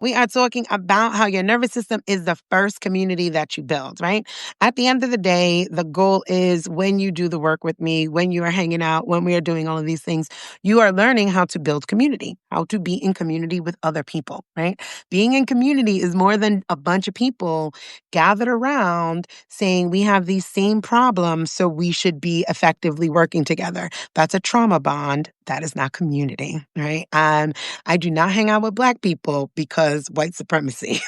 We are talking about how your nervous system is the first community that you build, right? At the end of the day, the goal is when you do the work with me, when you are hanging out, when we are doing all of these things, you are learning how to build community, how to be in community with other people, right? Being in community is more than a bunch of people gathered around saying we have these same problems, so we should be effectively working together. That's a trauma bond. That is not community, right? I do not hang out with Black people because white supremacy.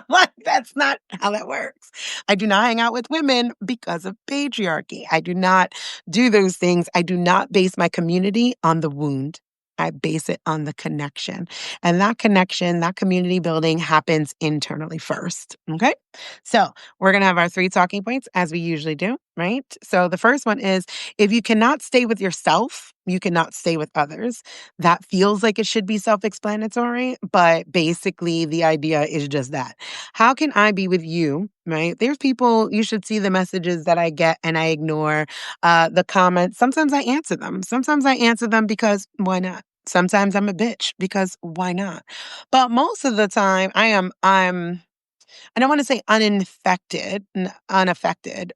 Like, that's not how that works. I do not hang out with women because of patriarchy. I do not do those things. I do not base my community on the wound. I base it on the connection. And that connection, that community building happens internally first. Okay. So we're going to have our 3 talking points as we usually do, right? So the first one is if you cannot stay with yourself, you cannot stay with others. That feels like it should be self-explanatory, but basically the idea is just that. How can I be with you, right? There's people, you should see the messages that I get and I ignore the comments. Sometimes I answer them. Sometimes I answer them because why not? Sometimes I'm a bitch because why not? But most of the time I don't want to say unaffected,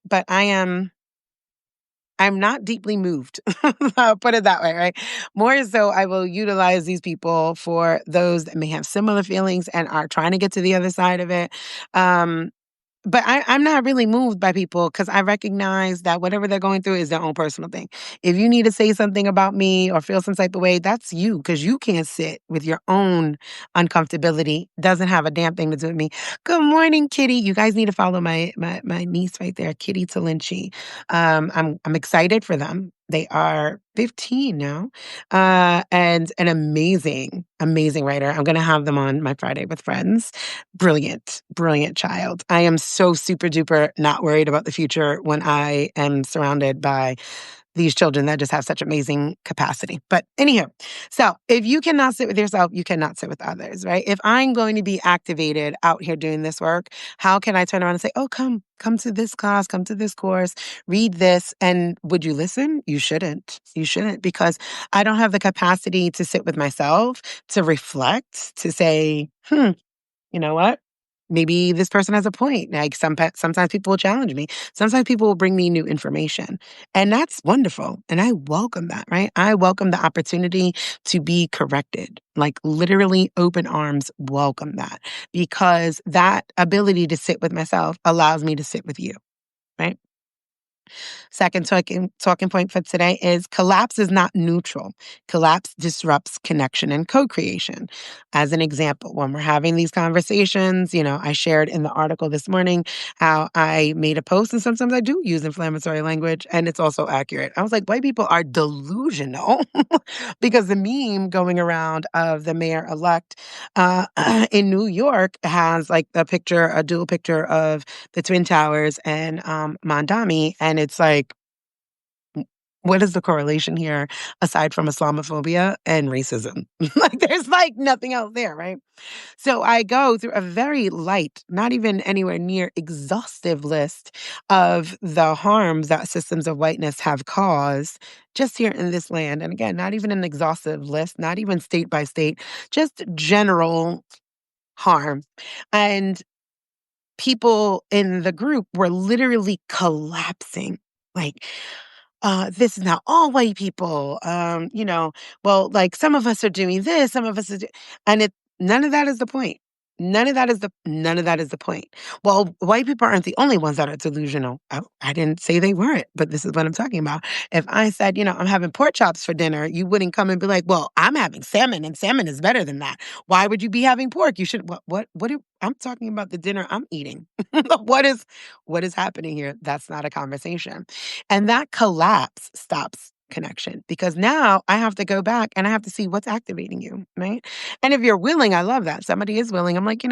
but I'm not deeply moved. I'll put it that way, right? More so, I will utilize these people for those that may have similar feelings and are trying to get to the other side of it. Um, but I'm not really moved by people because I recognize that whatever they're going through is their own personal thing. If you need to say something about me or feel some type of way, that's you because you can't sit with your own uncomfortability. Doesn't have a damn thing to do with me. Good morning, Kitty. You guys need to follow my niece right there, Kitty Talinchi. I'm excited for them. They are 15 now, and an amazing writer. I'm going to have them on my Friday with Friends. Brilliant child. I am so super duper not worried about the future when I am surrounded by these children that just have such amazing capacity. But anyhow, so if you cannot sit with yourself, you cannot sit with others, right? If I'm going to be activated out here doing this work, how can I turn around and say, oh, come to this class, come to this course, read this. And would you listen? You shouldn't. You shouldn't because I don't have the capacity to sit with myself, to reflect, to say, you know what? Maybe this person has a point. Like sometimes people will challenge me. Sometimes people will bring me new information. And that's wonderful. And I welcome that, right? I welcome the opportunity to be corrected. Like literally open arms, welcome that. Because that ability to sit with myself allows me to sit with you, right? Second talking point for today is collapse is not neutral. Collapse disrupts connection and co-creation. As an example, when we're having these conversations, I shared in the article this morning how I made a post and sometimes I do use inflammatory language and it's also accurate. I was like, white people are delusional because the meme going around of the mayor-elect in New York has like a dual picture of the Twin Towers and Mondami. And it's like, what is the correlation here aside from Islamophobia and racism? Like, there's like nothing else there, right? So I go through a very light, not even anywhere near exhaustive list of the harms that systems of whiteness have caused just here in this land. And again, not even an exhaustive list, not even state by state, just general harm. And people in the group were literally collapsing. Like, this is not all white people. Well, like some of us are doing this, some of us are and none of that is the point. None of that is the point. Well, white people aren't the only ones that are delusional. I didn't say they weren't, but this is what I'm talking about. If I said, I'm having pork chops for dinner, you wouldn't come and be like, well, I'm having salmon and salmon is better than that. Why would you be having pork? You should, I'm talking about the dinner I'm eating. what is happening here? That's not a conversation. And that collapse stops connection because now I have to go back and I have to see what's activating you, right? And if you're willing, I love that. Somebody is willing. I'm like,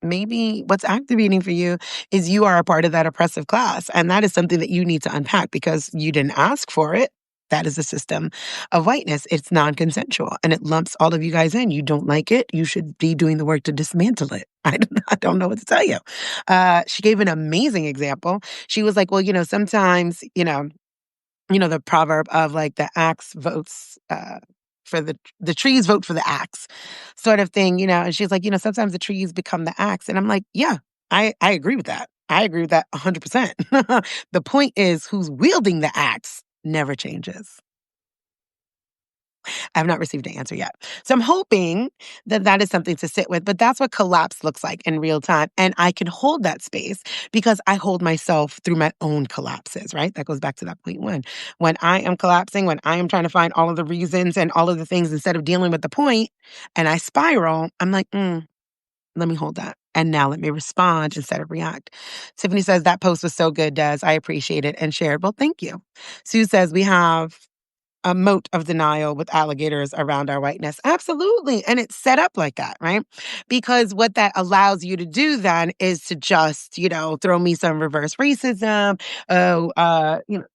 maybe what's activating for you is you are a part of that oppressive class. And that is something that you need to unpack because you didn't ask for it. That is a system of whiteness. It's non-consensual and it lumps all of you guys in. You don't like it. You should be doing the work to dismantle it. I don't know what to tell you. She gave an amazing example. She was like, well, sometimes, the proverb of like the axe votes for the trees vote for the axe sort of thing, and she's like, sometimes the trees become the axe. And I'm like, yeah, I agree with that. I agree with that 100%. The point is who's wielding the axe never changes. I have not received an answer yet. So I'm hoping that that is something to sit with, but that's what collapse looks like in real time. And I can hold that space because I hold myself through my own collapses, right? That goes back to that point one. When I am collapsing, when I am trying to find all of the reasons and all of the things instead of dealing with the point and I spiral, I'm like, let me hold that. And now let me respond instead of react. Tiffany says, that post was so good, Des. I appreciate it and shared. Well, thank you. Sue says, we have a moat of denial with alligators around our whiteness. Absolutely. And it's set up like that, right? Because what that allows you to do then is to just, throw me some reverse racism. Oh,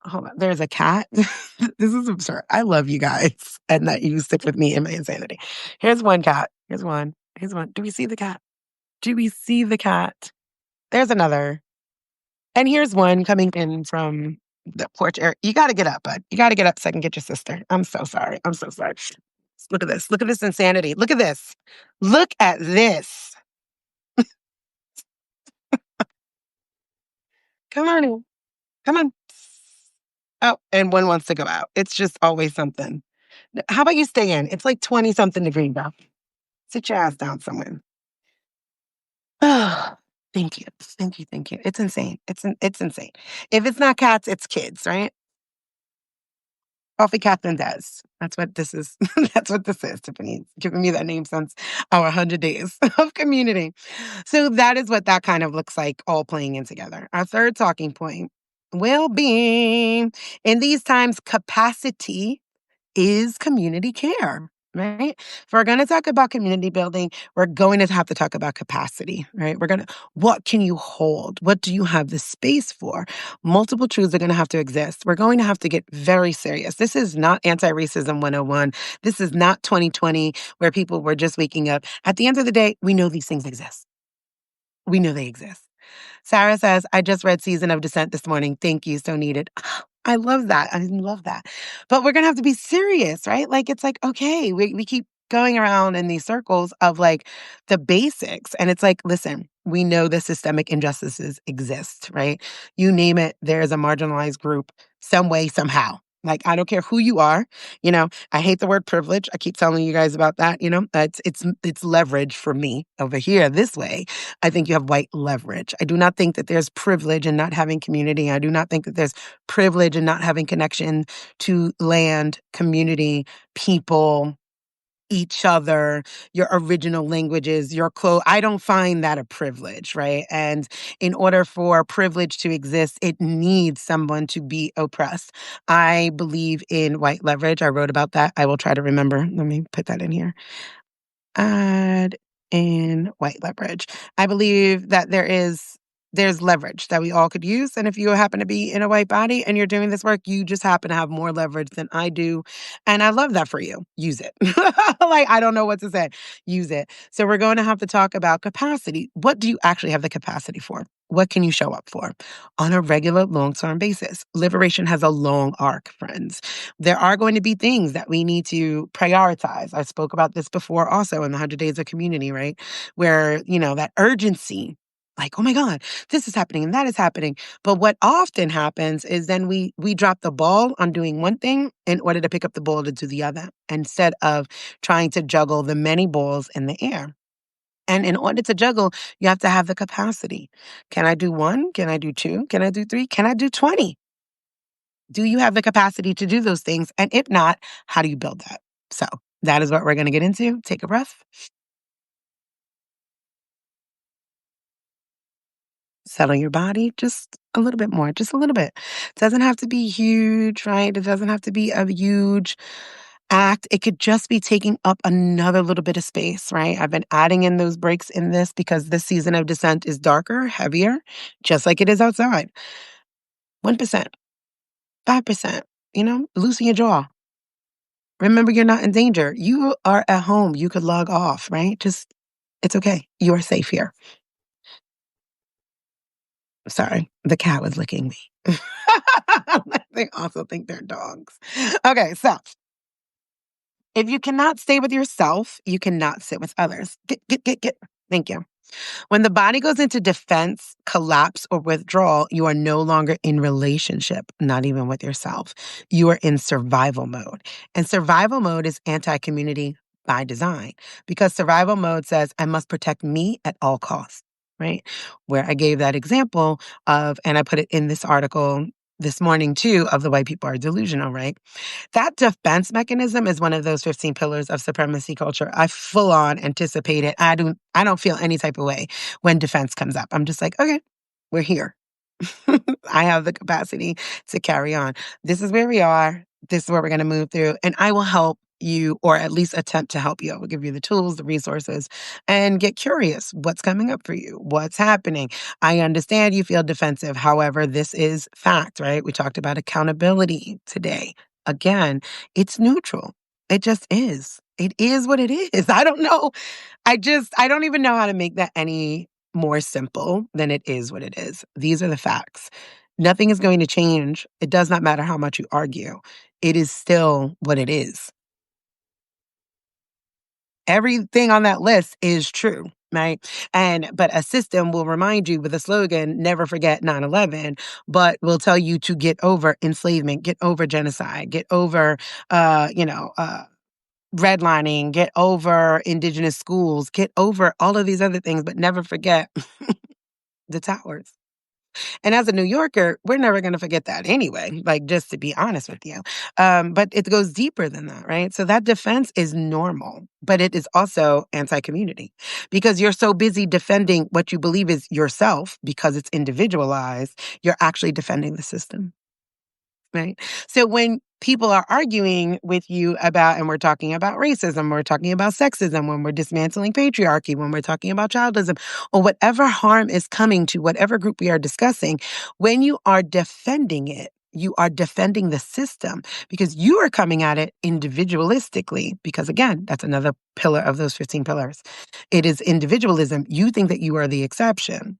hold on. There's a cat. This is absurd. I love you guys and that you stick with me in my insanity. Here's one cat. Here's one. Here's one. Do we see the cat? Do we see the cat? There's another. And here's one coming in from the porch area. You got to get up, bud. You got to get up so I can get your sister. I'm so sorry. I'm so sorry. Look at this. Look at this insanity. Look at this. Look at this. Come on in. Come on. Oh, and one wants to go out. It's just always something. How about you stay in? It's like 20 something degrees now. Sit your ass down somewhere. Oh, thank you. Thank you. Thank you. It's insane. It's insane. If it's not cats, it's kids, right? Coffee Captain does. That's what this is. That's what this is, Tiffany. Giving me that name since our 100 days of community. So that is what that kind of looks like all playing in together. Our third talking point, well-being. In these times, capacity is community care, right? If we're going to talk about community building, we're going to have to talk about capacity, right? What can you hold? What do you have the space for? Multiple truths are going to have to exist. We're going to have to get very serious. This is not anti-racism 101. This is not 2020 where people were just waking up. At the end of the day, we know these things exist. We know they exist. Sarah says, I just read Season of Descent this morning. Thank you. So needed. I love that. I love that. But we're going to have to be serious, right? Like, it's like, okay, we keep going around in these circles of like the basics. And it's like, listen, we know the systemic injustices exist, right? You name it, there's a marginalized group some way, somehow. Like, I don't care who you are. I hate the word privilege. I keep telling you guys about that. It's leverage for me over here this way. I think you have white leverage. I do not think that there's privilege in not having community. I do not think that there's privilege in not having connection to land, community, people, each other, your original languages, your clothes. I don't find that a privilege, right? And in order for privilege to exist, it needs someone to be oppressed. I believe in white leverage. I wrote about that. I will try to remember. Let me put that in here. Add in white leverage. I believe that there's leverage that we all could use. And if you happen to be in a white body and you're doing this work, you just happen to have more leverage than I do. And I love that for you. Use it. Like, I don't know what to say. Use it. So we're going to have to talk about capacity. What do you actually have the capacity for? What can you show up for on a regular long-term basis? Liberation has a long arc, friends. There are going to be things that we need to prioritize. I spoke about this before also in the 100 Days of Community, right? Where, that urgency, like, oh my God, this is happening and that is happening. But what often happens is then we drop the ball on doing one thing in order to pick up the ball to do the other, instead of trying to juggle the many balls in the air. And in order to juggle, you have to have the capacity. Can I do one? Can I do two? Can I do three? Can I do 20? Do you have the capacity to do those things? And if not, how do you build that? So that is what we're going to get into. Take a breath. Settle your body just a little bit more, just a little bit. It doesn't have to be huge, right? It doesn't have to be a huge act. It could just be taking up another little bit of space, right? I've been adding in those breaks in this because this season of descent is darker, heavier, just like it is outside. 1%, 5%, loosen your jaw. Remember, you're not in danger. You are at home. You could log off, right? It's okay. You are safe here. Sorry, the cat was licking me. They also think they're dogs. Okay, so If you cannot stay with yourself, you cannot sit with others. Get. Thank you. When the body goes into defense, collapse, or withdrawal, you are no longer in relationship, not even with yourself. You are in survival mode. And survival mode is anti community by design because survival mode says, I must protect me at all costs, right? Where I gave that example of, and I put it in this article this morning too, of the way people are delusional, right? That defense mechanism is one of those 15 pillars of supremacy culture. I full on anticipate it. I don't feel any type of way when defense comes up. I'm just like, okay, we're here. I have the capacity to carry on. This is where we are. This is what we're going to move through. And I will help you, or at least attempt to help you. I will give you the tools, the resources, and get curious. What's coming up for you? What's happening? I understand you feel defensive. However, this is fact, right? We talked about accountability today. Again, it's neutral. It just is. It is what it is. I don't know. I don't even know how to make that any more simple than it is what it is. These are the facts. Nothing is going to change. It does not matter how much you argue. It is still what it is. Everything on that list is true, right? But a system will remind you with a slogan, never forget 9/11, but will tell you to get over enslavement, get over genocide, get over redlining, get over indigenous schools, get over all of these other things, but never forget the towers. And as a New Yorker, we're never going to forget that anyway, like just to be honest with you. But it goes deeper than that, right? So that defense is normal, but it is also anti community because you're so busy defending what you believe is yourself because it's individualized, you're actually defending the system. Right. So when people are arguing with you about, and we're talking about racism, we're talking about sexism, when we're dismantling patriarchy, when we're talking about childism, or whatever harm is coming to whatever group we are discussing, when you are defending it, you are defending the system because you are coming at it individualistically. Because again, that's another pillar of those 15 pillars. It is individualism. You think that you are the exception.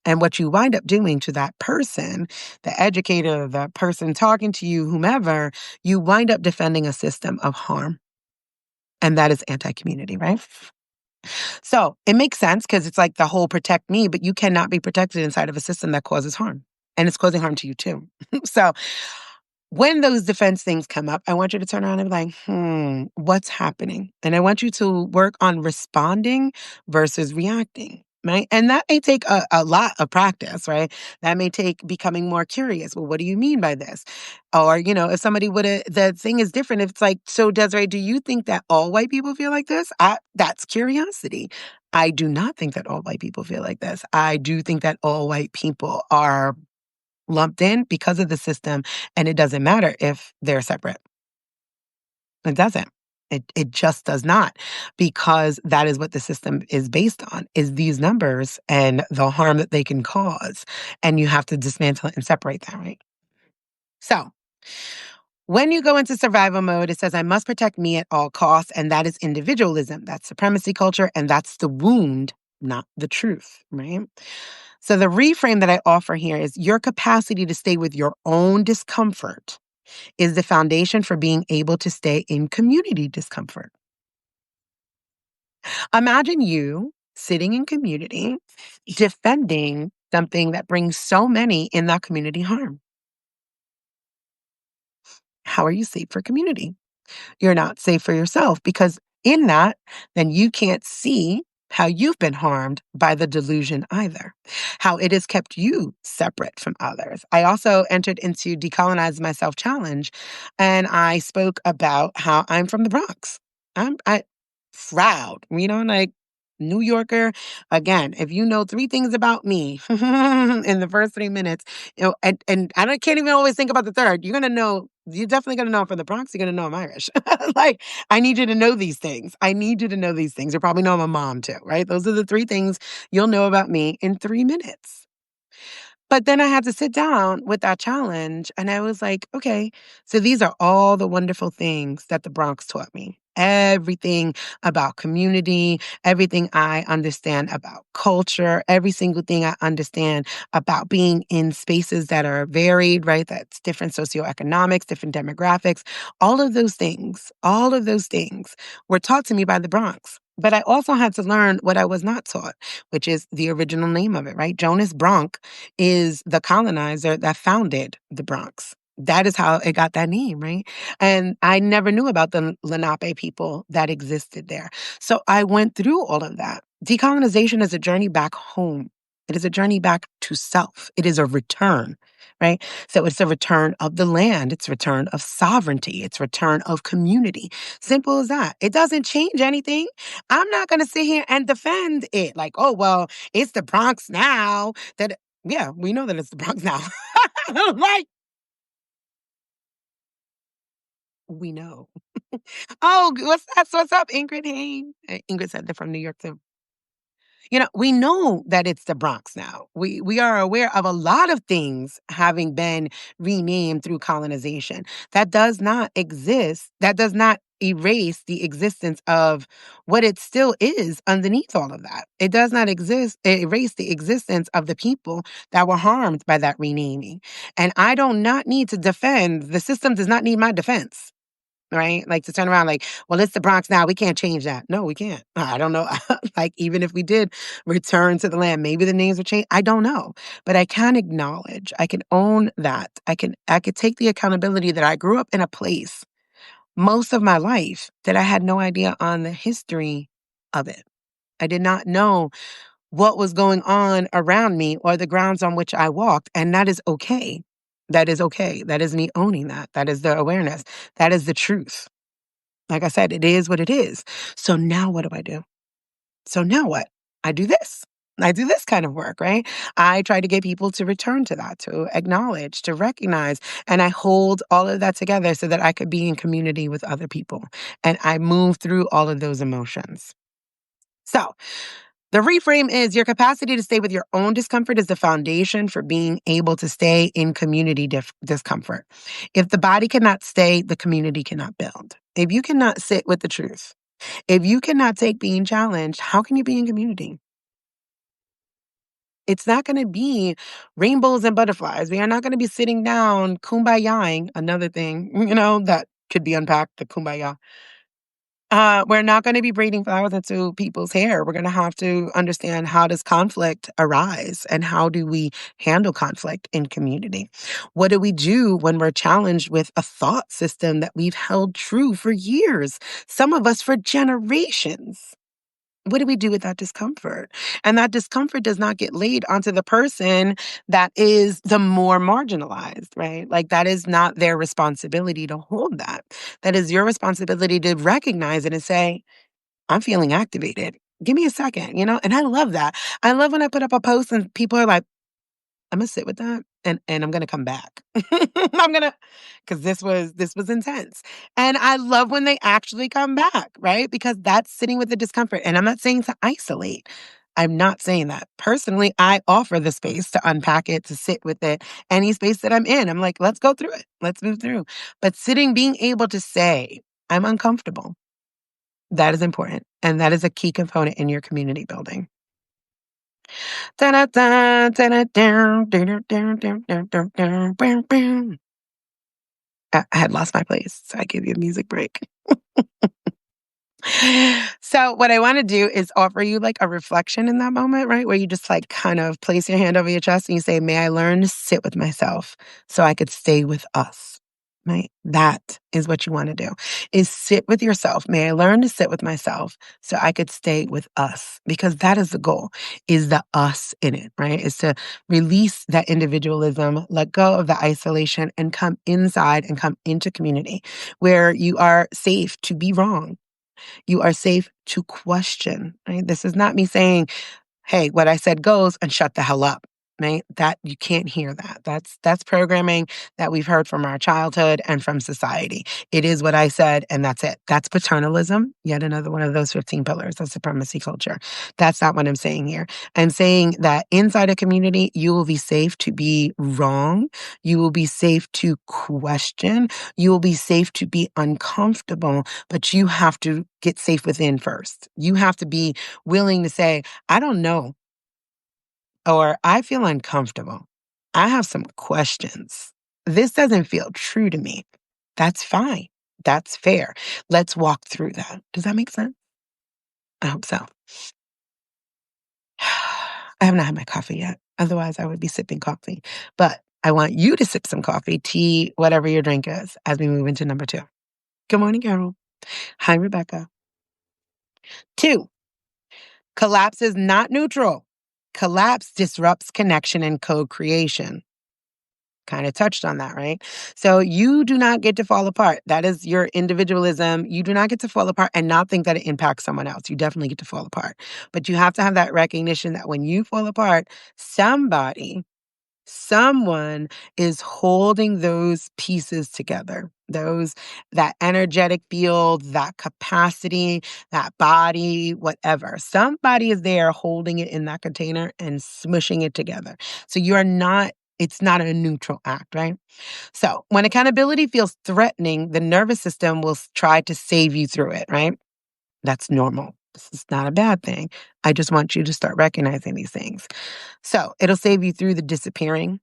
And what you wind up doing to that person, the educator, the person talking to you, whomever, you wind up defending a system of harm. And that is anti community, right? So it makes sense because it's like the whole protect me, but you cannot be protected inside of a system that causes harm. And it's causing harm to you too. So when those defense things come up, I want you to turn around and be like, what's happening? And I want you to work on responding versus reacting. Right. And that may take a lot of practice, right? That may take becoming more curious. Well, what do you mean by this? Or, if somebody would have, the thing is different. If it's like, so Desiree, do you think that all white people feel like this? That's curiosity. I do not think that all white people feel like this. I do think that all white people are lumped in because of the system, and it doesn't matter if they're separate. It doesn't. It just does not, because that is what the system is based on, is these numbers and the harm that they can cause. And you have to dismantle it and separate that, right? So when you go into survival mode, it says, I must protect me at all costs. And that is individualism. That's supremacy culture. And that's the wound, not the truth, right? So the reframe that I offer here is your capacity to stay with your own discomfort is the foundation for being able to stay in community discomfort. Imagine you sitting in community defending something that brings so many in that community harm. How are you safe for community? You're not safe for yourself because in that, then you can't see how you've been harmed by the delusion either, how it has kept you separate from others. I also entered into Decolonize Myself Challenge, and I spoke about how I'm from the Bronx. I proud, like New Yorker. Again, if you know three things about me in the first 3 minutes, and can't even always think about the third, you're definitely going to know I'm from the Bronx. You're going to know I'm Irish. Like, I need you to know these things. I need you to know these things. You probably know I'm a mom too, right? Those are the three things you'll know about me in 3 minutes. But then I had to sit down with that challenge and I was like, okay, so these are all the wonderful things that the Bronx taught me. everything about community, everything I understand about culture, every single thing I understand about being in spaces that are varied, right? That's different socioeconomics, different demographics, all of those things were taught to me by the Bronx. But I also had to learn what I was not taught, which is the original name of it, right? Jonas Bronk is the colonizer that founded the Bronx. That is how it got that name, right? And I never knew about the Lenape people that existed there. So I went through all of that. Decolonization is a journey back home. It is a journey back to self. It is a return, right? So it's a return of the land. It's return of sovereignty. It's return of community. Simple as that. It doesn't change anything. I'm not going to sit here and defend it like, oh, well, it's the Bronx now. That Yeah, we know that it's the Bronx now. Like, we know. Oh, what's that? So what's up, Ingrid Hain? Ingrid said they're from New York too. We know that it's the Bronx now. We are aware of a lot of things having been renamed through colonization. That does not exist. That does not erase the existence of what it still is underneath all of that. It does not erase the existence of the people that were harmed by that renaming. And I do not need to defend, the system does not need my defense, right? Like to turn around like, well, it's the Bronx now. We can't change that. No, we can't. I don't know. Like, even if we did return to the land, maybe the names would change. I don't know. But I can acknowledge, I can own that. I could take the accountability that I grew up in a place most of my life that I had no idea on the history of it. I did not know what was going on around me or the grounds on which I walked. And that is okay. That is okay. That is me owning that. That is the awareness. That is the truth. Like I said, it is what it is. So now what do I do? So now what? I do this. I do this kind of work, right? I try to get people to return to that, to acknowledge, to recognize, and I hold all of that together so that I could be in community with other people. And I move through all of those emotions. So the reframe is your capacity to stay with your own discomfort is the foundation for being able to stay in community discomfort. If the body cannot stay, the community cannot build. If you cannot sit with the truth, if you cannot take being challenged, how can you be in community? It's not going to be rainbows and butterflies. We are not going to be sitting down, kumbayaing, another thing, that could be unpacked, the kumbaya. We're not going to be braiding flowers into people's hair. We're going to have to understand, how does conflict arise and how do we handle conflict in community? What do we do when we're challenged with a thought system that we've held true for years, some of us for generations? What do we do with that discomfort? And that discomfort does not get laid onto the person that is the more marginalized, right? Like, that is not their responsibility to hold that. That is your responsibility to recognize it and say, I'm feeling activated. Give me a second, And I love that. I love when I put up a post and people are like, I'm gonna sit with that and I'm gonna come back. I'm gonna because this was intense. And I love when they actually come back, right? Because that's sitting with the discomfort. And I'm not saying to isolate. I'm not saying that. Personally, I offer the space to unpack it, to sit with it, any space that I'm in. I'm like, let's go through it. Let's move through. But sitting, being able to say, I'm uncomfortable, that is important. And that is a key component in your community building. Da-da-da, da-da-down, da-da-down, down, down, down, down, bam, bam. I had lost my place, so I gave you a music break. So what I want to do is offer you like a reflection in that moment, right? Where you just like kind of place your hand over your chest and you say, may I learn to sit with myself so I could stay with us, right? That is what you want to do, is sit with yourself. May I learn to sit with myself so I could stay with us, because that is the goal, is the us in it, right? Is to release that individualism, let go of the isolation and come inside and come into community where you are safe to be wrong. You are safe to question, right? This is not me saying, hey, what I said goes and shut the hell up. right? That you can't hear that. That's programming that we've heard from our childhood and from society. It is what I said, and that's it. That's paternalism, yet another one of those 15 pillars of supremacy culture. That's not what I'm saying here. I'm saying that inside a community, you will be safe to be wrong. You will be safe to question. You will be safe to be uncomfortable, but you have to get safe within first. You have to be willing to say, I don't know, or I feel uncomfortable. I have some questions. This doesn't feel true to me. That's fine. That's fair. Let's walk through that. Does that make sense? I hope so. I have not had my coffee yet. Otherwise, I would be sipping coffee. But I want you to sip some coffee, tea, whatever your drink is, as we move into number two. Good morning, Carol. Hi, Rebecca. Two, collapse is not neutral. Collapse disrupts connection and co creation. Kind of touched on that, right? So you do not get to fall apart. That is your individualism. You do not get to fall apart and not think that it impacts someone else. You definitely get to fall apart. But you have to have that recognition that when you fall apart, somebody, someone is holding those pieces together. That energetic field, that capacity, that body, whatever. Somebody is there holding it in that container and smushing it together. So you are not, it's not a neutral act, right? So when accountability feels threatening, the nervous system will try to save you through it, right? That's normal. This is not a bad thing. I just want you to start recognizing these things. So it'll save you through the disappearing,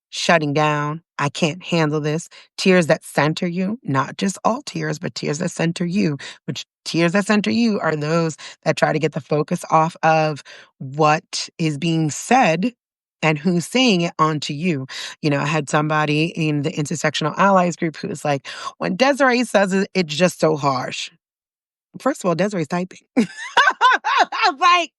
shutting down, I can't handle this, tears that center you, not just all tears, but tears that center you, which tears that center you are those that try to get the focus off of what is being said and who's saying it onto you. You know, I had somebody in the intersectional allies group who was like, when Desiree says it, it's just so harsh. First of all, Desiree's typing. I'm like,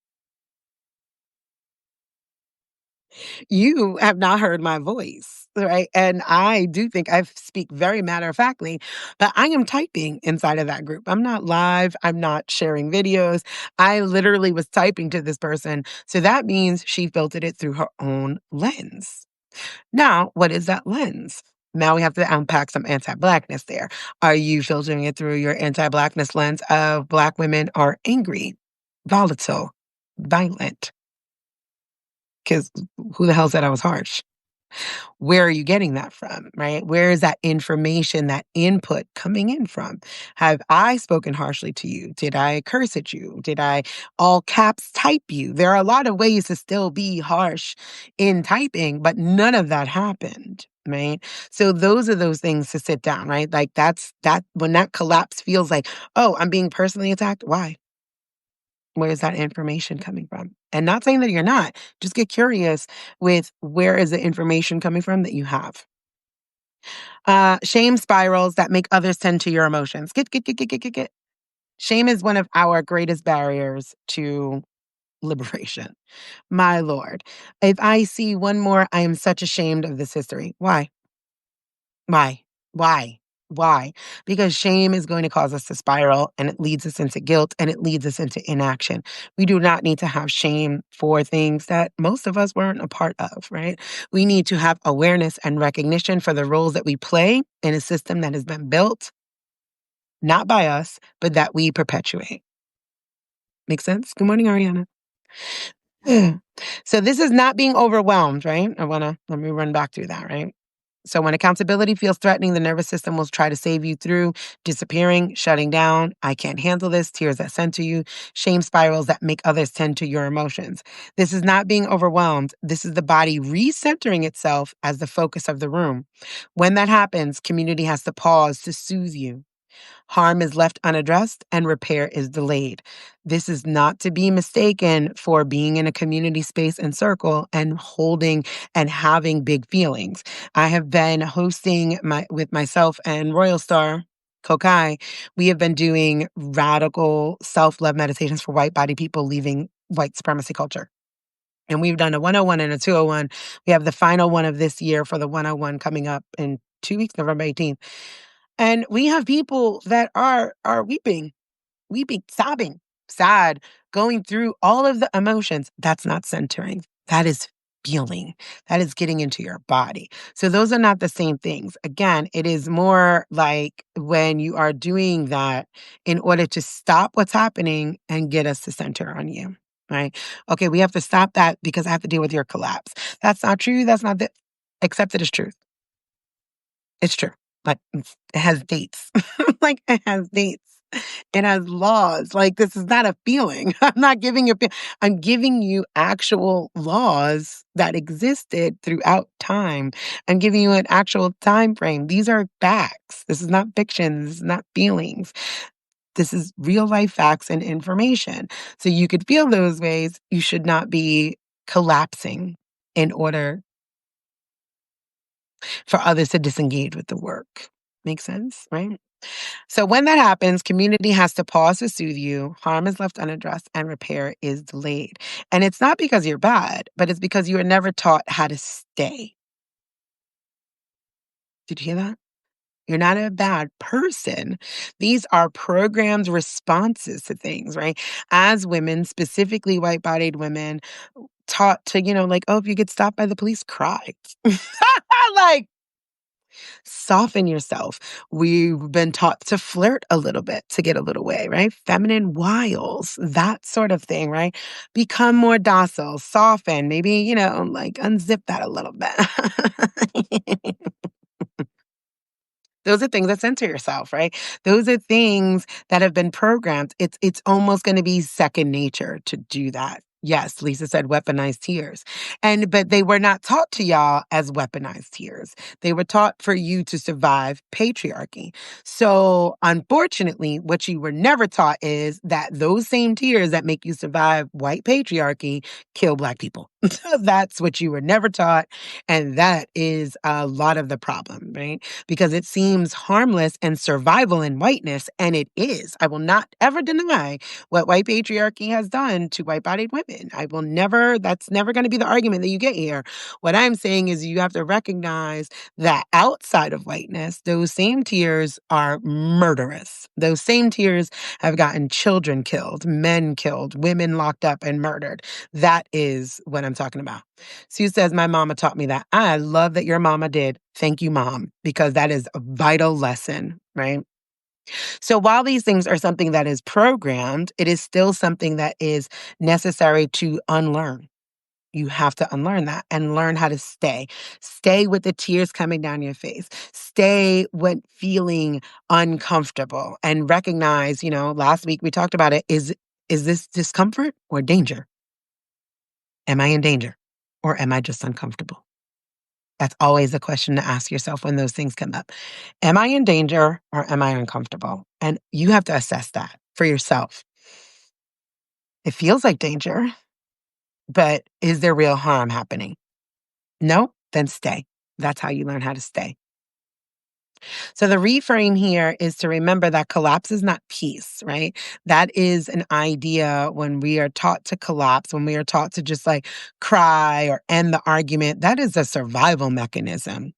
you have not heard my voice, right? And I do think I speak very matter of factly, but I am typing inside of that group. I'm not live. I'm not sharing videos. I literally was typing to this person. So that means she filtered it through her own lens. Now, what is that lens? Now we have to unpack some anti-Blackness there. Are you filtering it through your anti-Blackness lens of Black women are angry, volatile, violent? Because who the hell said I was harsh? Where are you getting that from, right? Where is that information, that input coming in from? Have I spoken harshly to you? Did I curse at you? Did I all caps type you? There are a lot of ways to still be harsh in typing, but none of that happened. Right. So those are those things to sit down, right? Like that's that when that collapse feels like, oh, I'm being personally attacked. Why? Where is that information coming from? And not saying that you're not, just get curious with where is the information coming from that you have. Shame spirals that make others tend to your emotions. Get. Shame is one of our greatest barriers to liberation. My Lord. If I see one more, I am such ashamed of this history. Why? Why? Why? Why? Because shame is going to cause us to spiral and it leads us into guilt and it leads us into inaction. We do not need to have shame for things that most of us weren't a part of, right? We need to have awareness and recognition for the roles that we play in a system that has been built, not by us, but that we perpetuate. Make sense? Good morning, Ariana. So this is not being overwhelmed, right? Let me run back through that, right? So when accountability feels threatening, the nervous system will try to save you through disappearing, shutting down, I can't handle this, tears that center you, shame spirals that make others tend to your emotions. This is not being overwhelmed. This is the body recentering itself as the focus of the room. When that happens, community has to pause to soothe you. Harm is left unaddressed and repair is delayed. This is not to be mistaken for being in a community space and circle and holding and having big feelings. I have been hosting with myself and Royal Star Kokai. We have been doing radical self-love meditations for white body people leaving white supremacy culture. And we've done a 101 and a 201. We have the final one of this year for the 101 coming up in 2 weeks, November 18th. And we have people that are weeping, sobbing, sad, going through all of the emotions. That's not centering. That is feeling. That is getting into your body. So those are not the same things. Again, it is more like when you are doing that in order to stop what's happening and get us to center on you. Right? Okay, we have to stop that because I have to deal with your collapse. That's not true. That's not the accept it as truth. It's true. Like it has dates. Like it has dates. It has laws. Like this is not a feeling. I'm not giving you I'm giving you actual laws that existed throughout time. I'm giving you an actual time frame. These are facts. This is not fiction. This is not feelings. This is real life facts and information. So you could feel those ways. You should not be collapsing in order for others to disengage with the work. Makes sense, right? So when that happens, community has to pause to soothe you, harm is left unaddressed, and repair is delayed. And it's not because you're bad, but it's because you were never taught how to stay. Did you hear that? You're not a bad person. These are programmed responses to things, right? As women, specifically white bodied women, taught to, like, oh, if you get stopped by the police, cry. Like, soften yourself. We've been taught to flirt a little bit to get a little way, right? Feminine wiles, that sort of thing, right? Become more docile, soften, maybe, like unzip that a little bit. Those are things that center yourself, right? Those are things that have been programmed. It's almost going to be second nature to do that. Yes, Lisa said weaponized tears. But they were not taught to y'all as weaponized tears. They were taught for you to survive patriarchy. So, unfortunately, what you were never taught is that those same tears that make you survive white patriarchy kill Black people. That's what you were never taught, and that is a lot of the problem, right? Because it seems harmless and survival in whiteness, and it is. I will not ever deny what white patriarchy has done to white bodied women. That's never going to be the argument that you get here. What I'm saying is you have to recognize that outside of whiteness, those same tears are murderous. Those same tears have gotten children killed, men killed, women locked up and murdered. That is what I'm talking about. Sue says, my mama taught me that. I love that your mama did. Thank you, mom, because that is a vital lesson, right? So while these things are something that is programmed, it is still something that is necessary to unlearn. You have to unlearn that and learn how to stay. Stay with the tears coming down your face. Stay when feeling uncomfortable and recognize, last week we talked about it. Is this discomfort or danger? Am I in danger or am I just uncomfortable? That's always a question to ask yourself when those things come up. Am I in danger or am I uncomfortable? And you have to assess that for yourself. It feels like danger, but is there real harm happening? No? Then stay. That's how you learn how to stay. So the reframe here is to remember that collapse is not peace, right? That is an idea when we are taught to collapse, when we are taught to just like cry or end the argument. That is a survival mechanism,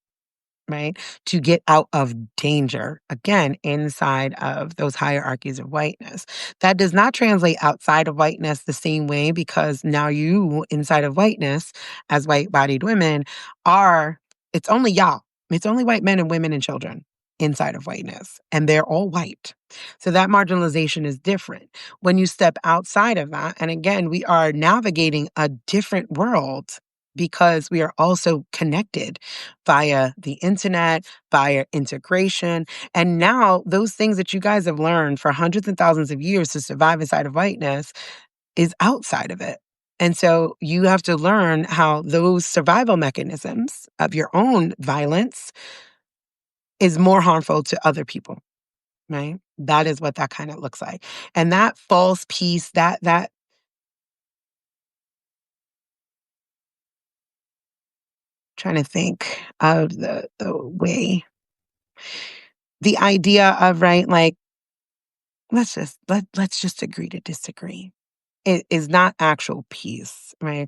right? To get out of danger, again, inside of those hierarchies of whiteness. That does not translate outside of whiteness the same way because now you, inside of whiteness, as white bodied women, it's only y'all. It's only white men and women and children inside of whiteness, and they're all white. So that marginalization is different. When you step outside of that, and again, we are navigating a different world because we are also connected via the internet, via integration. And now those things that you guys have learned for hundreds and thousands of years to survive inside of whiteness is outside of it. And so you have to learn how those survival mechanisms of your own violence is more harmful to other people, right? That is what that kind of looks like. And that false peace, that trying to think of the way, the idea of, right, like, let's just agree to disagree. It is not actual peace, right?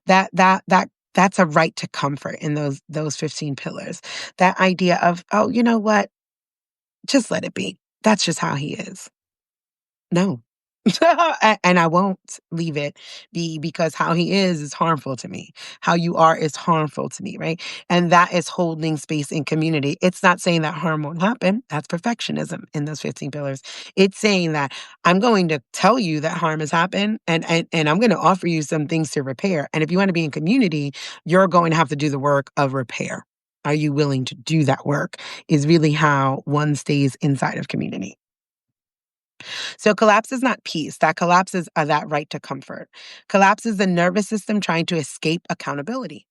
That's a right to comfort in those 15 pillars. That idea of, oh, you know what? Just let it be. That's just how he is. No. And I won't leave it be because how he is harmful to me. How you are is harmful to me, right? And that is holding space in community. It's not saying that harm won't happen. That's perfectionism in those 15 pillars. It's saying that I'm going to tell you that harm has happened and I'm going to offer you some things to repair. And if you want to be in community, you're going to have to do the work of repair. Are you willing to do that work? Is really how one stays inside of community. So collapse is not peace. That collapses are that right to comfort. Collapse is the nervous system trying to escape accountability.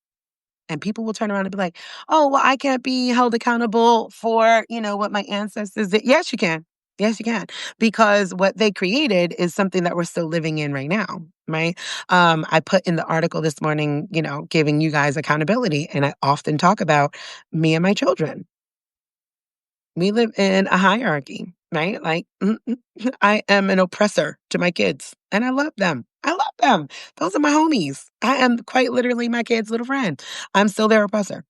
And people will turn around and be like, "Oh, well, I can't be held accountable for, what my ancestors did." Yes, you can. Yes, you can. Because what they created is something that we're still living in right now, right? I put in the article this morning, giving you guys accountability. And I often talk about me and my children. We live in a hierarchy, right? Like, I am an oppressor to my kids, and I love them. I love them. Those are my homies. I am quite literally my kid's little friend. I'm still their oppressor.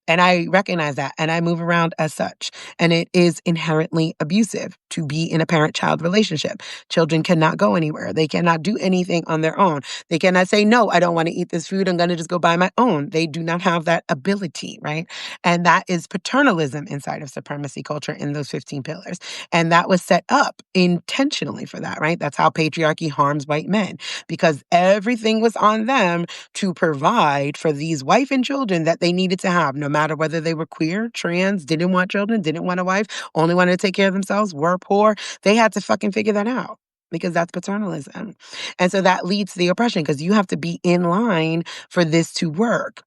And I recognize that and I move around as such. And it is inherently abusive to be in a parent child relationship. Children cannot go anywhere. They cannot do anything on their own. They cannot say, "No, I don't want to eat this food. I'm going to just go buy my own." They do not have that ability, right? And that is paternalism inside of supremacy culture in those 15 pillars. And that was set up intentionally for that, right? That's how patriarchy harms white men because everything was on them to provide for these wife and children that they needed to have, no matter whether they were queer, trans, didn't want children, didn't want a wife, only wanted to take care of themselves, were poor. They had to fucking figure that out because that's paternalism. And so that leads to the oppression because you have to be in line for this to work.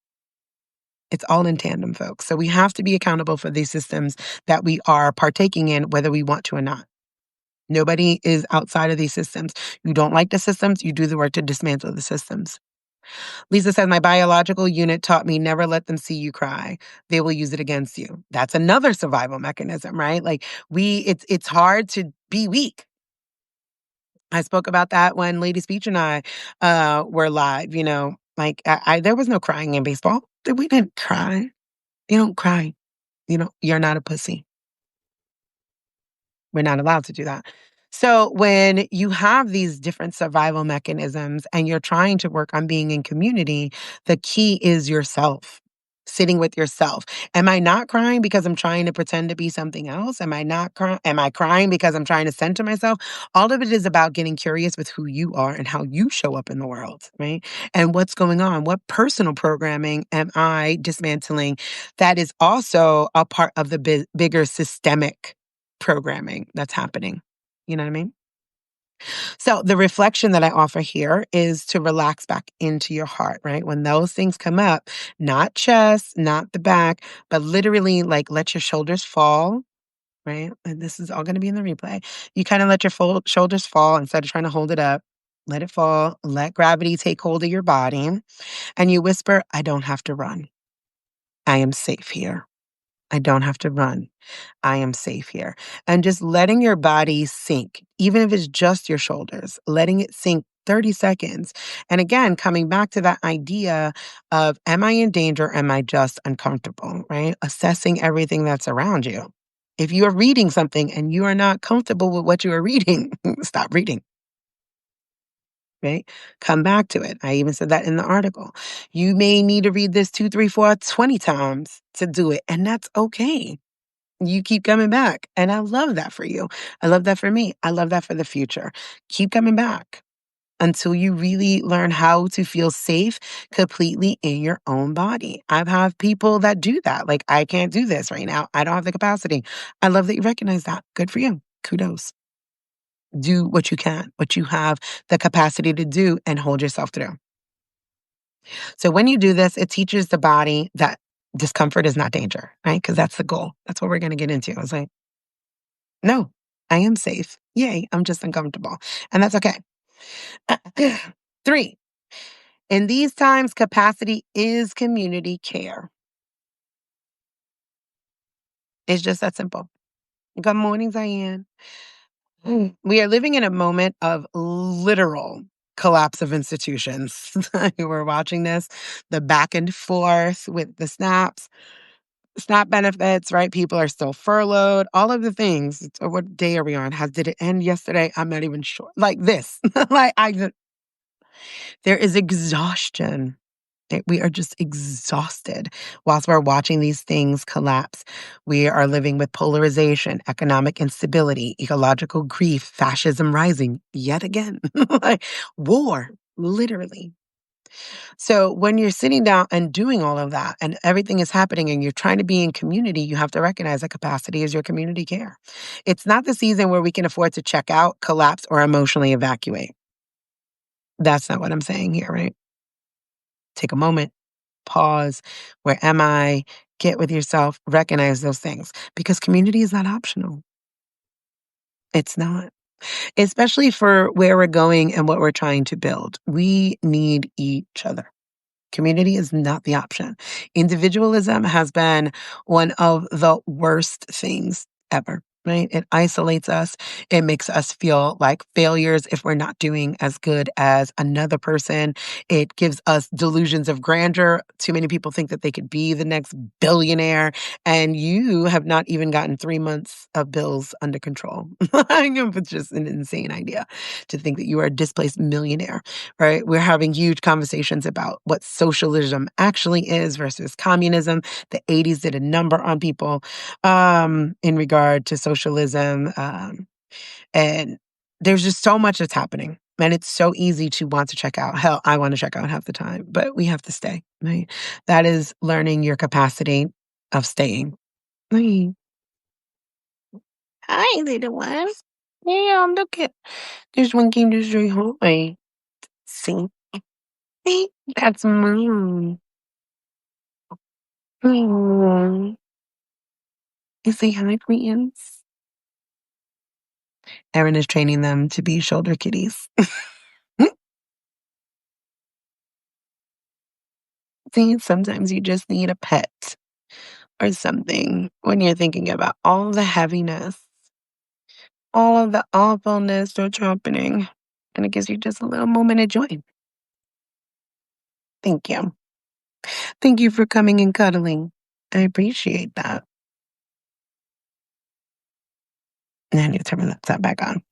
It's all in tandem, folks. So we have to be accountable for these systems that we are partaking in, whether we want to or not. Nobody is outside of these systems. You don't like the systems, you do the work to dismantle the systems. Lisa says, "My biological unit taught me never let them see you cry. They will use it against you." That's another survival mechanism, right? Like it's hard to be weak. I spoke about that when Lady Speech and I were live, like there was no crying in baseball. We didn't cry. You don't cry. You're not a pussy. We're not allowed to do that. So when you have these different survival mechanisms and you're trying to work on being in community, the key is yourself. Sitting with yourself. Am I not crying because I'm trying to pretend to be something else? Am I not crying? Am I crying because I'm trying to center myself? All of it is about getting curious with who you are and how you show up in the world, right? And what's going on? What personal programming am I dismantling that is also a part of the bigger systemic programming that's happening. You know what I mean? So the reflection that I offer here is to relax back into your heart, right? When those things come up, not chest, not the back, but literally like let your shoulders fall, right? And this is all going to be in the replay. You kind of let your shoulders fall instead of trying to hold it up. Let it fall. Let gravity take hold of your body. And you whisper, "I don't have to run. I am safe here. I don't have to run. I am safe here." And just letting your body sink, even if it's just your shoulders, letting it sink 30 seconds. And again, coming back to that idea of, am I in danger? Am I just uncomfortable, right? Assessing everything that's around you. If you are reading something and you are not comfortable with what you are reading, stop reading. Right? Come back to it. I even said that in the article. You may need to read this 2, 3, 4, 20 times to do it. And that's okay. You keep coming back. And I love that for you. I love that for me. I love that for the future. Keep coming back until you really learn how to feel safe completely in your own body. I've had people that do that. Like, I can't do this right now. I don't have the capacity. I love that you recognize that. Good for you. Kudos. Do what you can, what you have the capacity to do, and hold yourself through. So when you do this, it teaches the body that discomfort is not danger, right? Because that's the goal. That's what we're going to get into. I was like, no, I am safe. Yay, I'm just uncomfortable. And that's okay. 3, in these times, capacity is community care. It's just that simple. Good morning, Diane. We are living in a moment of literal collapse of institutions. We're watching this, the back and forth with the snaps. SNAP benefits, right? People are still furloughed, all of the things. What day are we on? Did it end yesterday? I'm not even sure. Like this. There is exhaustion. We are just exhausted whilst we're watching these things collapse. We are living with polarization, economic instability, ecological grief, fascism rising yet again, like war, literally. So when you're sitting down and doing all of that and everything is happening and you're trying to be in community, you have to recognize that capacity is your community care. It's not the season where we can afford to check out, collapse, or emotionally evacuate. That's not what I'm saying here, right? Take a moment, pause. Where am I? Get with yourself, recognize those things because community is not optional. It's not, especially for where we're going and what we're trying to build. We need each other. Community is not the option. Individualism has been one of the worst things ever, right? It isolates us. It makes us feel like failures if we're not doing as good as another person. It gives us delusions of grandeur. Too many people think that they could be the next billionaire, and you have not even gotten 3 months of bills under control. It's just an insane idea to think that you are a displaced millionaire, right? We're having huge conversations about what socialism actually is versus communism. The 80s did a number on people in regard to socialism. And there's just so much that's happening. And it's so easy to want to check out. Hell, I want to check out half the time, but we have to stay, right? That is learning your capacity of staying. Right. Hi, little one. Yeah, look at there's one came to say hi. See? That's Moon. Aw. You say hi, friends. Erin is training them to be shoulder kitties. See, sometimes you just need a pet or something when you're thinking about all the heaviness, all of the awfulness that's happening. And it gives you just a little moment of joy. Thank you. Thank you for coming and cuddling. I appreciate that. And I need to turn my laptop back on.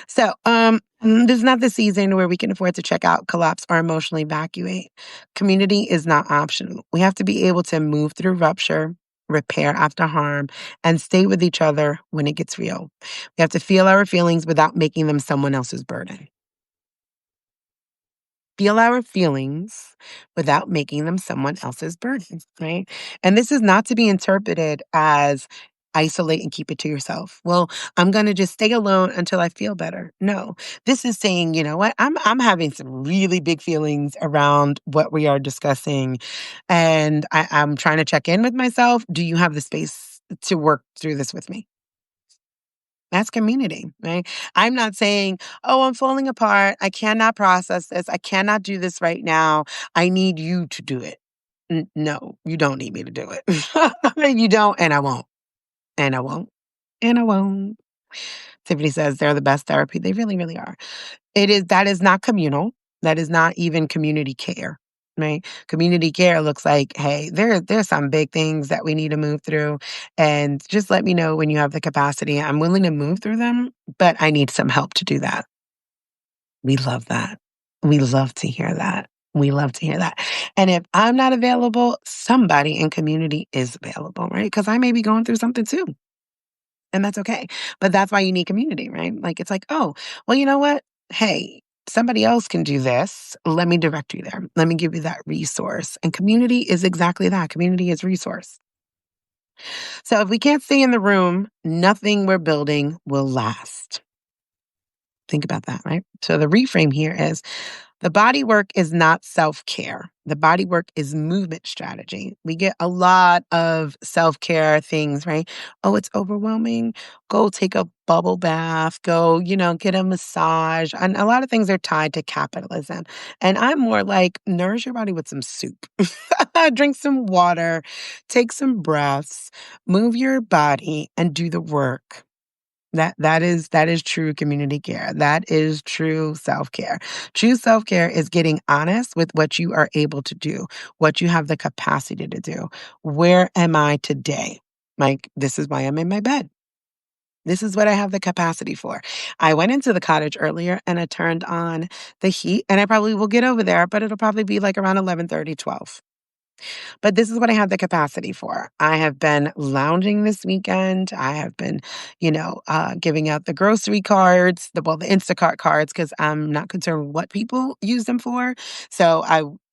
So, this is not the season where we can afford to check out, collapse, or emotionally evacuate. Community is not optional. We have to be able to move through rupture, repair after harm, and stay with each other when it gets real. We have to feel our feelings without making them someone else's burden. Feel our feelings without making them someone else's burden, right? And this is not to be interpreted as isolate and keep it to yourself. Well, I'm going to just stay alone until I feel better. No. This is saying, you know what? I'm having some really big feelings around what we are discussing and I'm trying to check in with myself. Do you have the space to work through this with me? That's community, right? I'm not saying, oh, I'm falling apart. I cannot process this. I cannot do this right now. I need you to do it. No, you don't need me to do it. You don't, and I won't. And I won't. And I won't. Tiffany says they're the best therapy. They really, really are. That is not communal. That is not even community care. Right? Community care looks like, hey, there's some big things that we need to move through. And just let me know when you have the capacity. I'm willing to move through them, but I need some help to do that. We love that. We love to hear that. We love to hear that. And if I'm not available, somebody in community is available, right? Because I may be going through something too. And that's okay. But that's why you need community, right? Like, it's like, oh, well, you know what? Hey, somebody else can do this. Let me direct you there. Let me give you that resource. And community is exactly that. Community is resource. So if we can't stay in the room, nothing we're building will last. Think about that, right? So the reframe here is the body work is not self care. The body work is movement strategy. We get a lot of self care things, right? Oh, it's overwhelming. Go take a bubble bath. Go, get a massage. And a lot of things are tied to capitalism. And I'm more like, nourish your body with some soup, drink some water, take some breaths, move your body, and do the work. That is true community care. That is true self-care. True self-care is getting honest with what you are able to do, what you have the capacity to do. Where am I today? Like, this is why I'm in my bed. This is what I have the capacity for. I went into the cottage earlier and I turned on the heat, and I probably will get over there, but it'll probably be like around 11:30, 12. But this is what I have the capacity for. I have been lounging this weekend. I have been, giving out the grocery cards, the Instacart cards, because I'm not concerned with what people use them for. So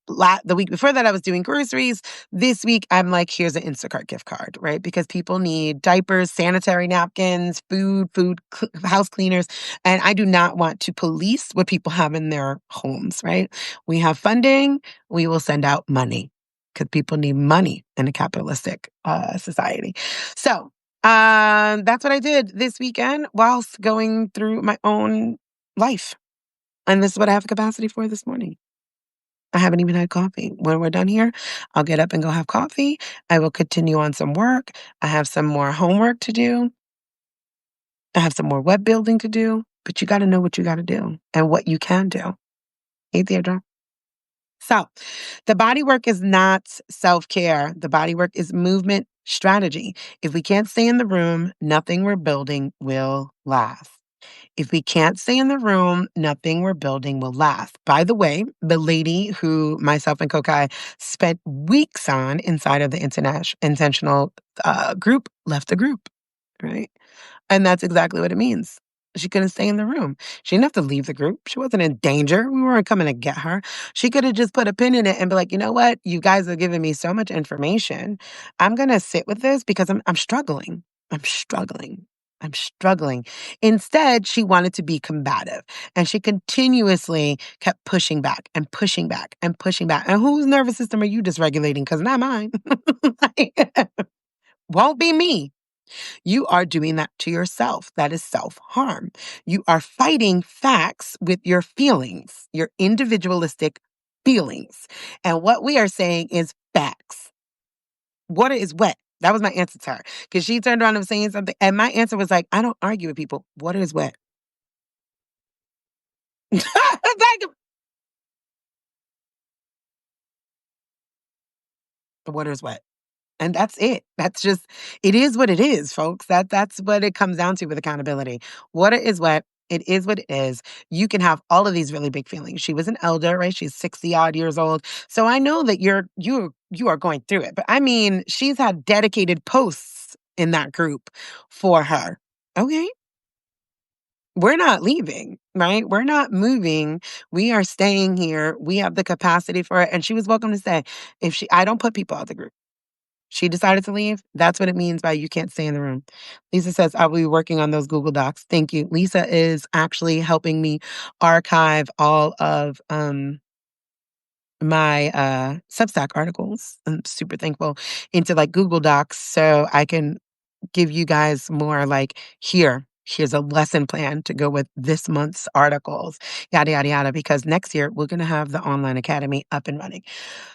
the week before that, I was doing groceries. This week, I'm like, here's an Instacart gift card, right? Because people need diapers, sanitary napkins, house cleaners. And I do not want to police what people have in their homes, right? We have funding, we will send out money because people need money in a capitalistic society. So that's what I did this weekend whilst going through my own life. And this is what I have capacity for this morning. I haven't even had coffee. When we're done here, I'll get up and go have coffee. I will continue on some work. I have some more homework to do. I have some more web building to do. But you got to know what you got to do and what you can do. Hey, Deirdre. So, the body work is not self care. The body work is movement strategy. If we can't stay in the room, nothing we're building will last. If we can't stay in the room, nothing we're building will last. By the way, the lady who myself and Kokai spent weeks on inside of the intentional group left the group, right? And that's exactly what it means. She couldn't stay in the room. She didn't have to leave the group. She wasn't in danger. We weren't coming to get her. She could have just put a pin in it and be like, you know what? You guys are giving me so much information. I'm going to sit with this because I'm struggling. I'm struggling. I'm struggling. Instead, she wanted to be combative, and she continuously kept pushing back and pushing back and pushing back. And whose nervous system are you dysregulating? Because not mine. Like, won't be me. You are doing that to yourself. That is self harm. You are fighting facts with your feelings, your individualistic feelings. And what we are saying is facts. Water is wet. That was my answer to her because she turned around and was saying something. And my answer was like, I don't argue with people. Water is wet. Like, water is wet. And that's it. That's just it is what it is, folks. That's what it comes down to with accountability. Water is wet. It is what it is. You can have all of these really big feelings. She was an elder, right? She's 60 odd years old. So I know that you are going through it. But I mean, she's had dedicated posts in that group for her. Okay. We're not leaving, right? We're not moving. We are staying here. We have the capacity for it. And she was welcome to say, I don't put people out of the group. She decided to leave. That's what it means by you can't stay in the room. Lisa says, I will be working on those Google Docs. Thank you. Lisa is actually helping me archive all of my Substack articles. I'm super thankful into like Google Docs so I can give you guys more like here's a lesson plan to go with this month's articles, yada, yada, yada, because next year we're going to have the online academy up and running.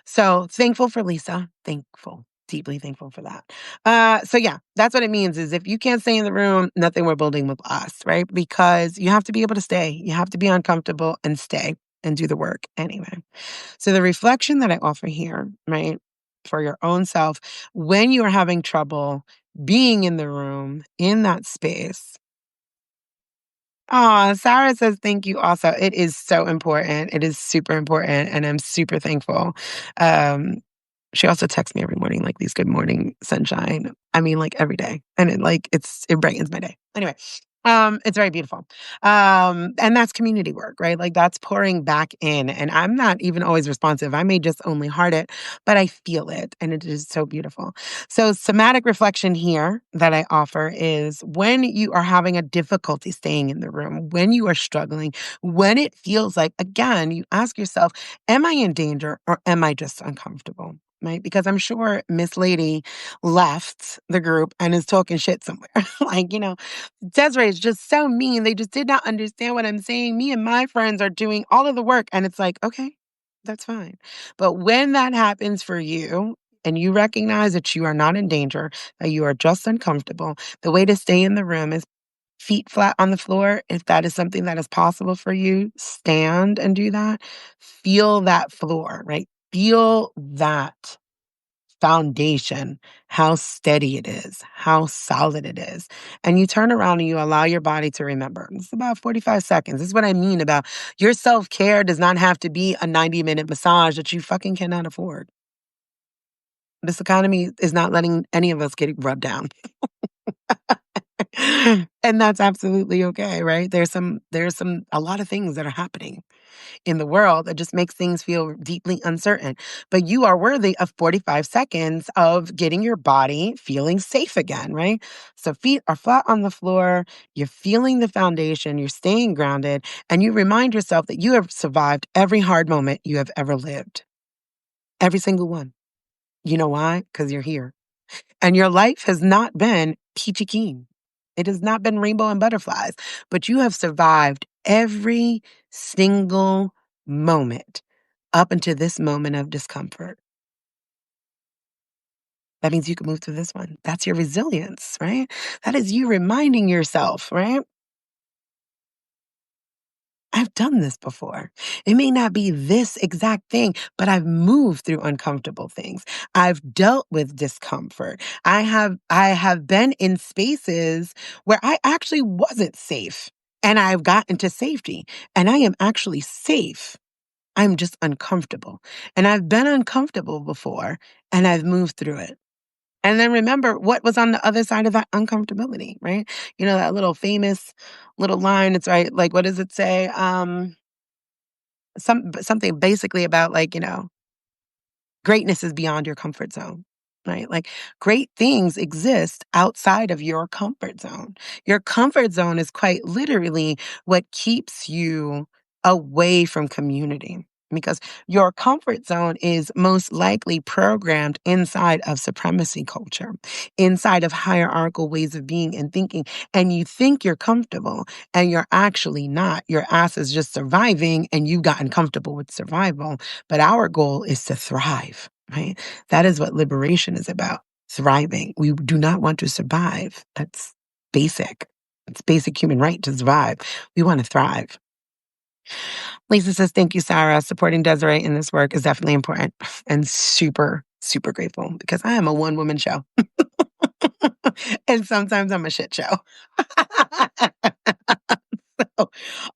So thankful for Lisa. Thankful. Deeply thankful for that. So yeah, that's what it means is if you can't stay in the room, nothing we're building with us, right? Because you have to be able to stay. You have to be uncomfortable and stay and do the work anyway. So the reflection that I offer here, right, for your own self, when you are having trouble being in the room, in that space. Sarah says thank you also. It is so important. It is super important. And I'm super thankful. Um, she also texts me every morning, like these good morning sunshine. I mean, like every day. And it brightens my day. Anyway, it's very beautiful. And that's community work, right? Like that's pouring back in. And I'm not even always responsive. I may just only heart it, but I feel it. And it is so beautiful. So somatic reflection here that I offer is when you are having a difficulty staying in the room, when you are struggling, when it feels like, again, you ask yourself, am I in danger or am I just uncomfortable? Right? Because I'm sure Miss Lady left the group and is talking shit somewhere. Like, Desiree is just so mean. They just did not understand what I'm saying. Me and my friends are doing all of the work. And it's like, okay, that's fine. But when that happens for you and you recognize that you are not in danger, that you are just uncomfortable, the way to stay in the room is feet flat on the floor. If that is something that is possible for you, stand and do that. Feel that floor, right? Feel that foundation, how steady it is, how solid it is. And you turn around and you allow your body to remember. It's about 45 seconds. This is what I mean about your self care does not have to be a 90-minute massage that you fucking cannot afford. This economy is not letting any of us get rubbed down. And that's absolutely okay, right? A lot of things that are happening in the world that just makes things feel deeply uncertain. But you are worthy of 45 seconds of getting your body feeling safe again, right? So feet are flat on the floor, you're feeling the foundation, you're staying grounded, and you remind yourself that you have survived every hard moment you have ever lived. Every single one. You know why? Because you're here. And your life has not been peachy keen. It has not been rainbow and butterflies, but you have survived every single moment up until this moment of discomfort. That means you can move through this one. That's your resilience, right? That is you reminding yourself, right? I've done this before. It may not be this exact thing, but I've moved through uncomfortable things. I've dealt with discomfort. I have been in spaces where I actually wasn't safe and I've gotten to safety and I am actually safe. I'm just uncomfortable. And I've been uncomfortable before and I've moved through it. And then remember what was on the other side of that uncomfortability, right? You know, that little famous little line, it's right, like, what does it say? Something basically about like, greatness is beyond your comfort zone, right? Like great things exist outside of your comfort zone. Your comfort zone is quite literally what keeps you away from community because your comfort zone is most likely programmed inside of supremacy culture, inside of hierarchical ways of being and thinking. And you think you're comfortable and you're actually not. Your ass is just surviving and you've gotten comfortable with survival. But our goal is to thrive, right? That is what liberation is about, thriving. We do not want to survive. That's basic. It's basic human right to survive. We want to thrive. Lisa says, thank you, Sarah. Supporting Desiree in this work is definitely important and super, super grateful because I am a one-woman show. And sometimes I'm a shit show. So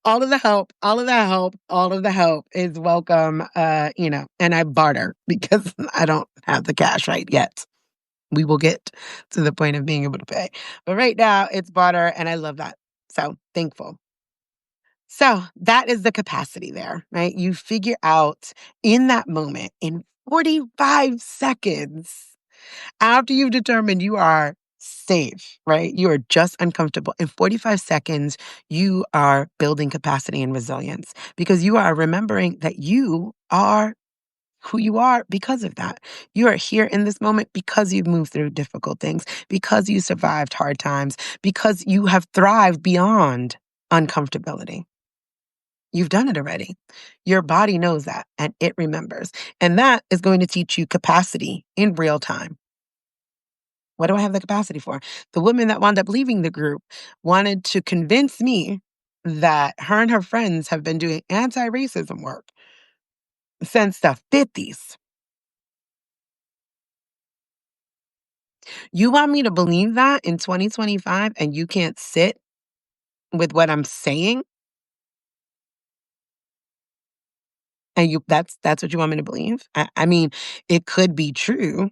all of the help, all of that help, all of the help is welcome, and I barter because I don't have the cash right yet. We will get to the point of being able to pay. But right now it's barter and I love that. So thankful. So that is the capacity there, right? You figure out in that moment, in 45 seconds, after you've determined you are safe, right? You are just uncomfortable. In 45 seconds, you are building capacity and resilience because you are remembering that you are who you are because of that. You are here in this moment because you've moved through difficult things, because you survived hard times, because you have thrived beyond uncomfortability. You've done it already. Your body knows that and it remembers. And that is going to teach you capacity in real time. What do I have the capacity for? The woman that wound up leaving the group wanted to convince me that her and her friends have been doing anti-racism work since the 50s. You want me to believe that in 2025 and you can't sit with what I'm saying? And that's what you want me to believe? I mean, it could be true.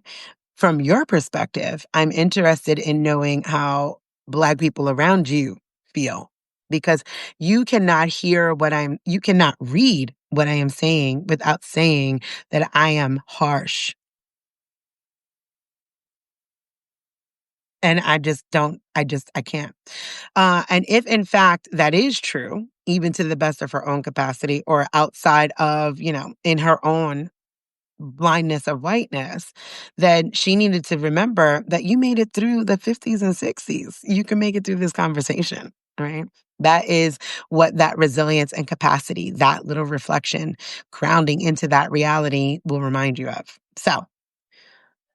From your perspective, I'm interested in knowing how Black people around you feel because you cannot read what I am saying without saying that I am harsh. And I can't. And if in fact that is true, even to the best of her own capacity or outside of, in her own blindness of whiteness, then she needed to remember that you made it through the 50s and 60s. You can make it through this conversation, right? That is what that resilience and capacity, that little reflection, grounding into that reality will remind you of. So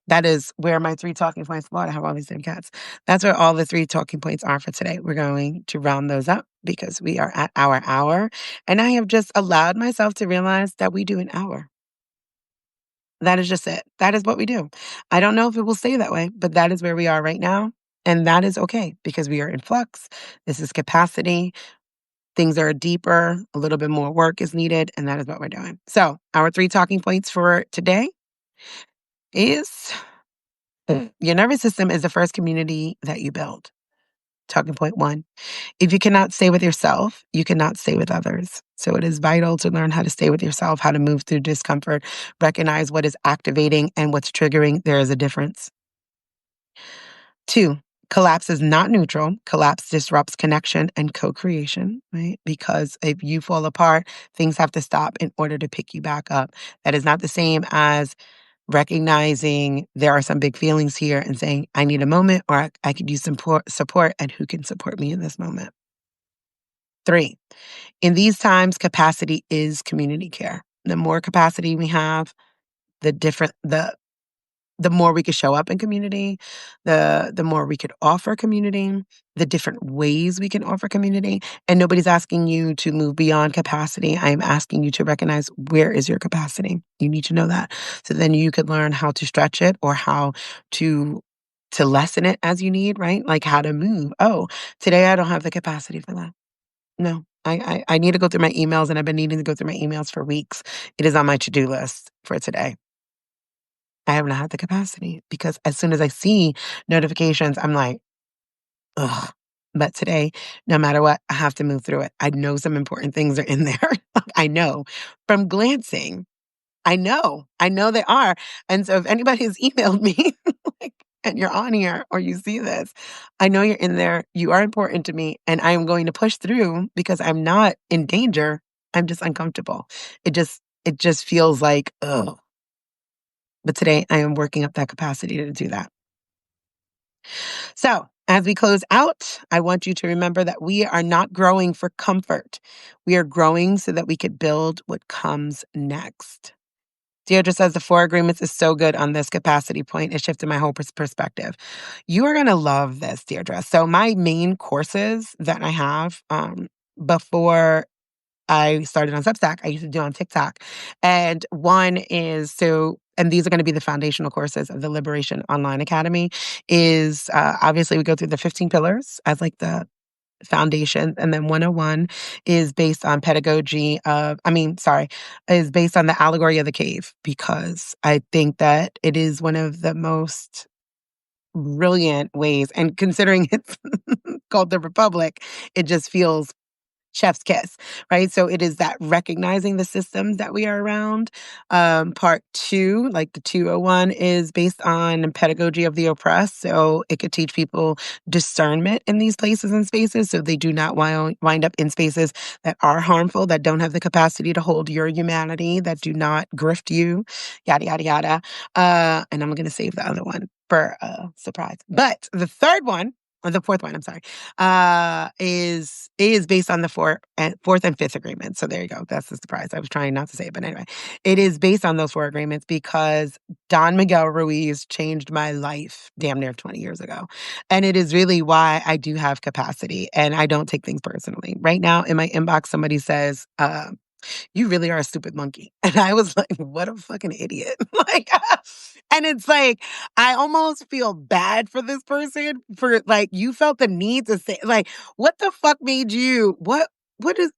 That is where my 3 talking points well, I have all these damn cats. That's where all the 3 talking points are for today. We're going to round those up because we are at our hour, and I have just allowed myself to realize that we do an hour. That is just it. That is what we do. I don't know if it will stay that way, but that is where we are right now, and that is okay because we are in flux. This is capacity. Things are deeper, a little bit more work is needed, and that is what we're doing. So, our 3 talking points for today is your nervous system is the first community that you build. Talking point 1. If you cannot stay with yourself, you cannot stay with others. So it is vital to learn how to stay with yourself, how to move through discomfort, recognize what is activating and what's triggering. There is a difference. 2, collapse is not neutral. Collapse disrupts connection and co-creation, right? Because if you fall apart, things have to stop in order to pick you back up. That is not the same as recognizing there are some big feelings here and saying, I need a moment or I could use some support, and who can support me in this moment? 3, in these times, capacity is community care. The more capacity we have, the different the more we could show up in community, the more we could offer community, the different ways we can offer community. And nobody's asking you to move beyond capacity. I am asking you to recognize where is your capacity. You need to know that. So then you could learn how to stretch it or how to lessen it as you need, right? Like how to move. Oh, today I don't have the capacity for that. No. I need to go through my emails, and I've been needing to go through my emails for weeks. It is on my to-do list for today. I have not had the capacity because as soon as I see notifications, I'm like, ugh. But today, no matter what, I have to move through it. I know some important things are in there. I know from glancing. I know they are. And so if anybody has emailed me, like, and you're on here or you see this, I know you're in there. You are important to me, and I am going to push through because I'm not in danger. I'm just uncomfortable. It just feels like, ugh. But today I am working up that capacity to do that. So, as we close out, I want you to remember that we are not growing for comfort. We are growing so that we could build what comes next. Deirdre says the 4 agreements is so good on this capacity point. It shifted my whole perspective. You are going to love this, Deirdre. So my main courses that I have before I started on Substack, I used to do on TikTok. And one is and these are going to be the foundational courses of the Liberation Online Academy, is obviously we go through the 15 pillars as like the foundation. And then 101 is based on is based on the allegory of the cave, because I think that it is one of the most brilliant ways. And considering it's called the Republic, it just feels chef's kiss, right? So it is that recognizing the systems that we are around. Part 2, like the 201, is based on pedagogy of the oppressed. So it could teach people discernment in these places and spaces so they do not wind up in spaces that are harmful, that don't have the capacity to hold your humanity, that do not grift you, yada, yada, yada. And I'm going to save the other one for a surprise. But the third one, or the fourth one, I'm sorry, is based on the fourth and fifth agreements. So there you go. That's the surprise. I was trying not to say it, but anyway, it is based on those 4 agreements because Don Miguel Ruiz changed my life damn near 20 years ago. And it is really why I do have capacity and I don't take things personally. Right now in my inbox, somebody says, you really are a stupid monkey. And I was like, what a fucking idiot. Like, and it's like, I almost feel bad for this person for like, you felt the need to say, like, what the fuck made you, what is,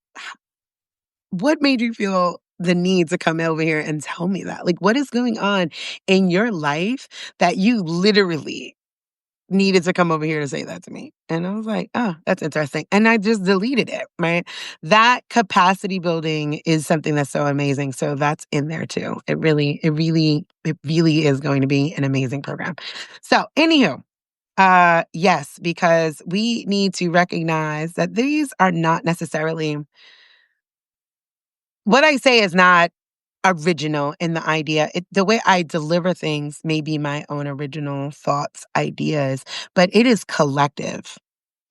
what made you feel the need to come over here and tell me that? Like, what is going on in your life that you literally needed to come over here to say that to me? And I was like, oh, that's interesting. And I just deleted it, right? That capacity building is something that's so amazing. So that's in there too. It really is going to be an amazing program. So anywho, yes, because we need to recognize that these are not necessarily, what I say is not original in the idea. The way I deliver things may be my own original thoughts, ideas, but it is collective.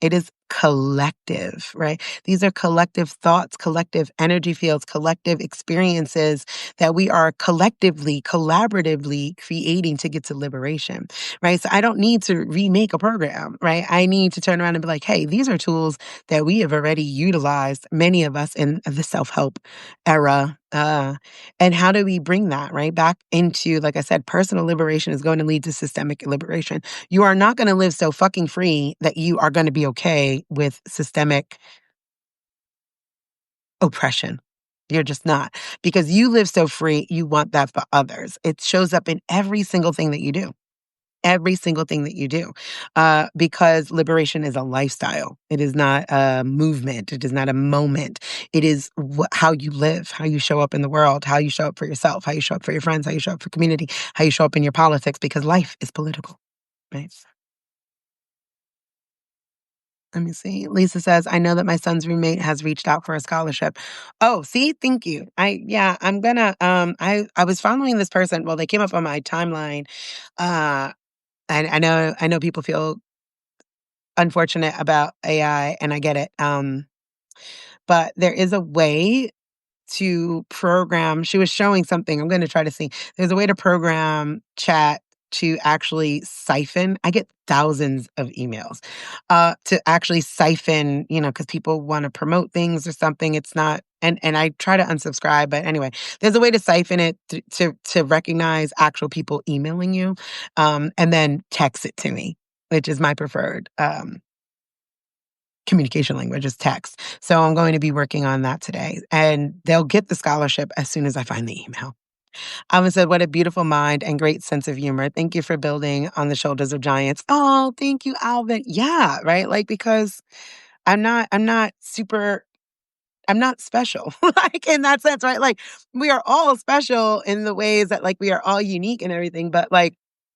It is collective, right? These are collective thoughts, collective energy fields, collective experiences that we are collectively, collaboratively creating to get to liberation, right? So I don't need to remake a program, right? I need to turn around and be like, hey, these are tools that we have already utilized, many of us in the self-help era. And how do we bring that right back into, like I said, personal liberation is going to lead to systemic liberation. You are not going to live so fucking free that you are going to be okay with systemic oppression. You're just not. Because you live so free, you want that for others. It shows up in every single thing that you do. Every single thing that you do. Because liberation is a lifestyle. It is not a movement. It is not a moment. It is how you live, how you show up in the world, how you show up for yourself, how you show up for your friends, how you show up for community, how you show up in your politics, because life is political, right? Let me see. Lisa says, I know that my son's roommate has reached out for a scholarship. Oh, see, thank you. I'm gonna I was following this person. Well, they came up on my timeline. I know people feel unfortunate about AI, and I get it. But there is a way to program. She was showing something. I'm going to try to see. There's a way to program chat to actually siphon. I get thousands of emails to actually siphon, because people want to promote things or something. It's not, and I try to unsubscribe, but anyway, there's a way to siphon it to recognize actual people emailing you, and then text it to me, which is my preferred communication language is text. So I'm going to be working on that today. And they'll get the scholarship as soon as I find the email. Alvin said, what a beautiful mind and great sense of humor. Thank you for building on the shoulders of giants. Oh, thank you, Alvin. Yeah, right. Like, because I'm not special, like, in that sense, right? Like, we are all special in the ways that, like, we are all unique and everything, but, like,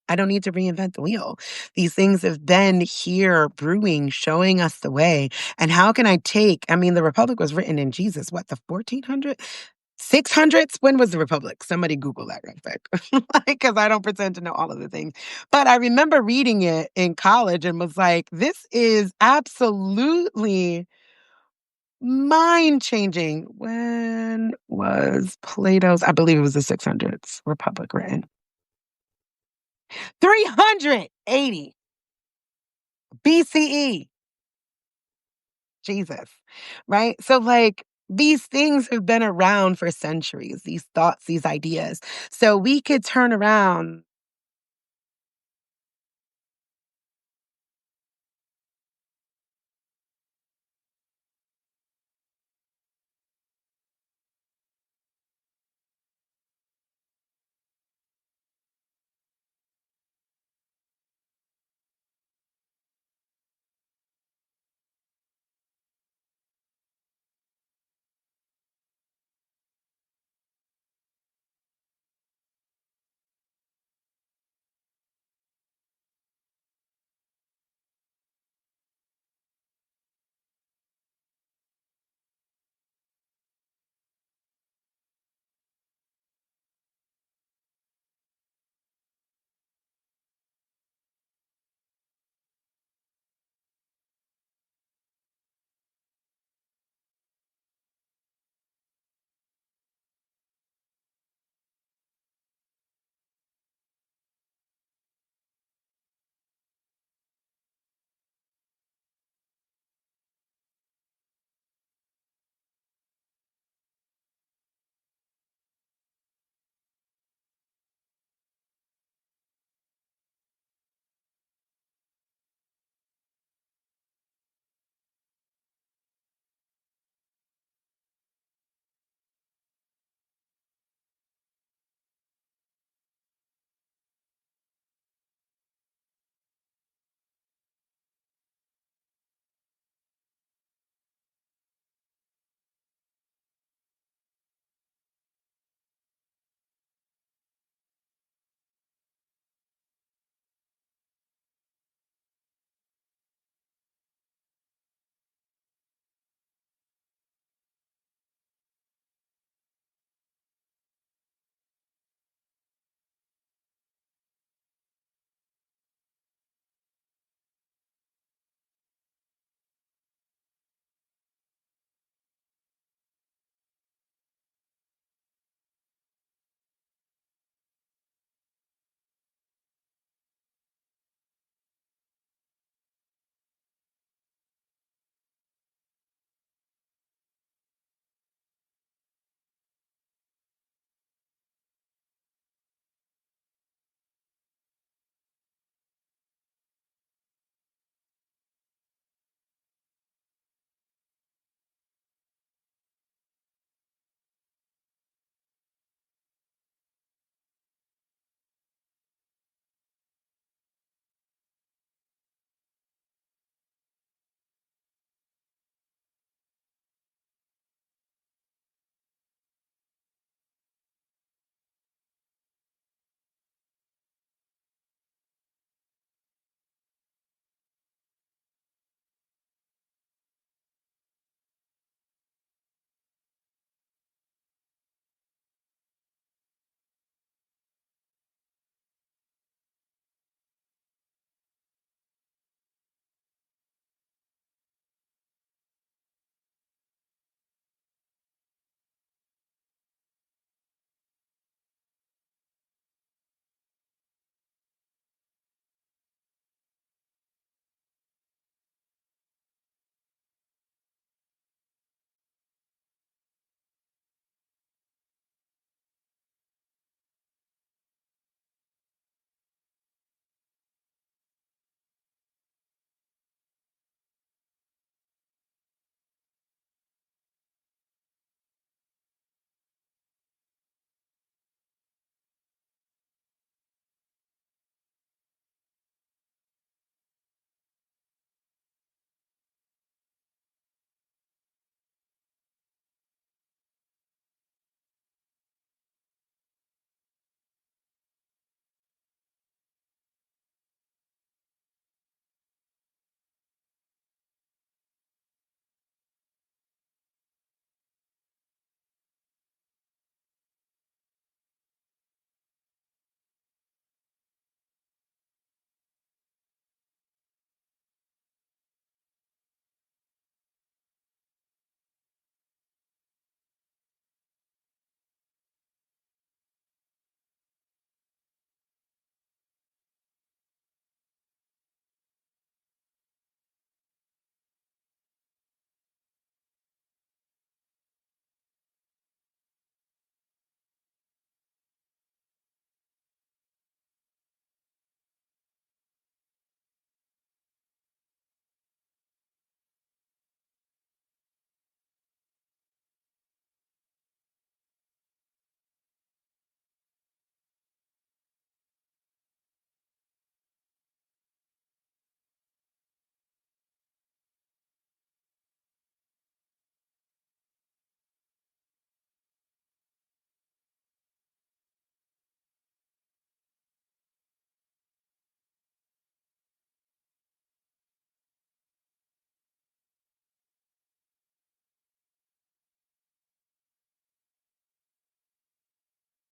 I don't need to reinvent the wheel. These things have been here brewing, showing us the way. And how can I mean, the Republic was written in Jesus, what, the 1400s? 600s? When was the Republic? Somebody Google that real quick. Because I don't pretend to know all of the things. But I remember reading it in college and was like, this is absolutely mind-changing. When was Plato's, I believe it was the 600s, Republic written? 380 BCE. Jesus, right? So, like, these things have been around for centuries, these thoughts, these ideas. So we could turn around